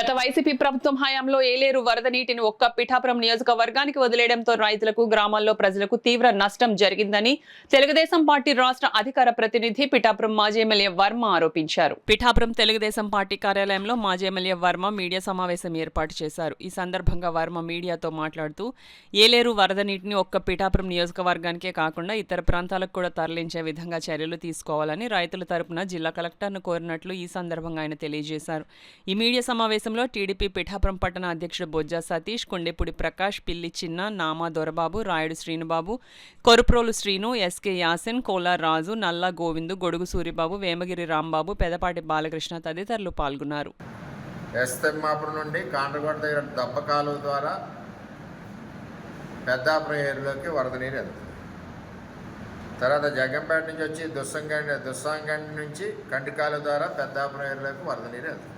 గత వైసీపీ ప్రభుత్వం హయాంలో ఏలేరు వరద నీటిని ఒక్క పిఠాపురం నియోజకవర్గానికి వదిలేయడంతో రైతులకు గ్రామాల్లో ప్రజలకు తీవ్ర నష్టం జరిగిందని తెలుగుదేశం పార్టీ రాష్ట్ర అధికార ప్రతినిధి పిఠాపురం మాజీ ఎమ్మెల్యే వర్మ ఆరోపించారు. పిఠాపురం తెలుగుదేశం పార్టీ కార్యాలయంలో మాజీ ఎమ్మెల్యే వర్మ మీడియా సమావేశం ఏర్పాటు చేశారు. ఈ సందర్భంగా వర్మ మీడియాతో మాట్లాడుతూ ఏలేరు వరద నీటిని ఒక్క పిఠాపురం నియోజకవర్గానికే కాకుండా ఇతర ప్రాంతాలకు కూడా తరలించే విధంగా చర్యలు తీసుకోవాలని రైతుల తరపున జిల్లా కలెక్టర్ను కోరినట్లు ఈ సందర్భంగా ఆయన తెలియజేశారు. ఈ మీడియా సమావేశంలో టీడీపీ పిఠాపురం పట్టణ అధ్యక్షుడు బొజ్జా సతీష్, కొండెపూడి ప్రకాష్, పిల్లి చిన్న, నామా దొరబాబు, రాయుడు శ్రీనుబాబు, కొరుప్రోలు శ్రీను, ఎస్కే యాసిన్, కోలార్ రాజు, నల్లా గోవిందు, గొడుగు సూరిబాబు, వేమగిరి రాంబాబు, పెదపాటి బాలకృష్ణ తదితరులు పాల్గొన్నారు. ఎస్తెమ్మాపురం నుండి కాండ్రగొండ దగ్గర దప్పకాలు ద్వారా పెద్దాపురం ఏరులోకి వరద నీరు వెళ్తుంది. తర్వాత జగంపేట నుంచి వచ్చి దుస్సంగండి నుంచి కంటికాల ద్వారా పెద్దాపురం ఏరులోకి వరద నీరు వెళ్తుంది.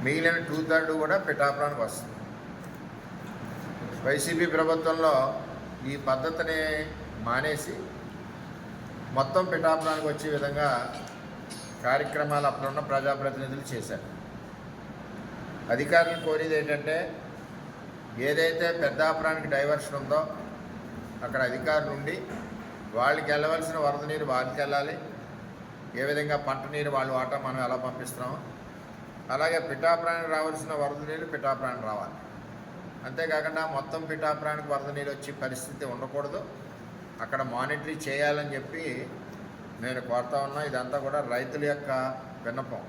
మిగిలిన 2/3 కూడా పిఠాపురానికి వస్తుంది. వైసీపీ ప్రభుత్వంలో ఈ పద్ధతిని మానేసి మొత్తం పిఠాపురానికి వచ్చే విధంగా కార్యక్రమాలు అప్పుడున్న ప్రజాప్రతినిధులు చేశారు. అధికారులను కోరేది ఏంటంటే, ఏదైతే పెద్దాపురానికి డైవర్షన్ ఉందో అక్కడ అధికారులు ఉండి వాళ్ళకి వెళ్ళవలసిన వరద నీరు వాళ్ళకి వెళ్ళాలి. ఏ విధంగా పంట నీరు వాళ్ళు వాటా మనం ఎలా పంపిస్తున్నామో అలాగే పిఠాపురానికి రావాల్సిన వరద నీరు పిఠాపురానికి రావాలి. అంతేకాకుండా మొత్తం పిఠాపురానికి వరద నీరు వచ్చే పరిస్థితి ఉండకూడదు. అక్కడ మానిటరీ చేయాలని చెప్పి నేను కోరుతా ఉన్నా. ఇదంతా కూడా రైతుల యొక్క విన్నపం.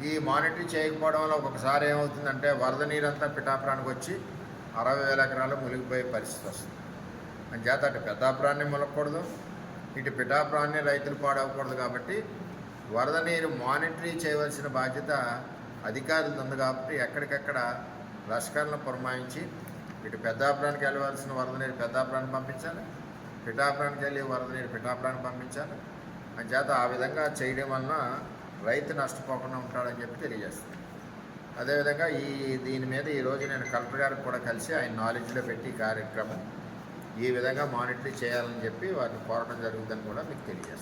ఈ మానిటరీ చేయకపోవడం వల్ల ఒక్కొక్కసారి ఏమవుతుందంటే వరద నీరంతా పిఠాపురానికి వచ్చి 60,000 ఎకరాలు మునిగిపోయే పరిస్థితి వస్తుంది. అంచేత అటు పెద్దాపురాన్ని మునగకూడదు, ఇటు పిఠాపురాన్ని రైతులు పాడవకూడదు. కాబట్టి వరద నీరు మానిటరీ చేయవలసిన బాధ్యత అధికారులు ఉంది. కాబట్టి ఎక్కడికెక్కడ లష్కర్లను పురమాయించి ఇటు పెద్దాపురానికి వెళ్ళవలసిన వరద నీరు పెద్దాపురాన్ని పంపించాలి, పిఠాపురానికి వెళ్ళి వరద నీరు పిఠాపురానికి పంపించాలి. అంచేత ఆ విధంగా చేయడం వలన రైతు నష్టపోకుండా ఉంటాడని చెప్పి తెలియజేస్తుంది. అదేవిధంగా దీని మీద ఈరోజు నేను కలెక్టర్ గారికి కూడా కలిసి ఆయన నాలెడ్జ్లో పెట్టి కార్యక్రమం ఈ విధంగా మానిటరీ చేయాలని చెప్పి వారిని కోరడం జరుగుతుందని కూడా మీకు తెలియజేస్తాను.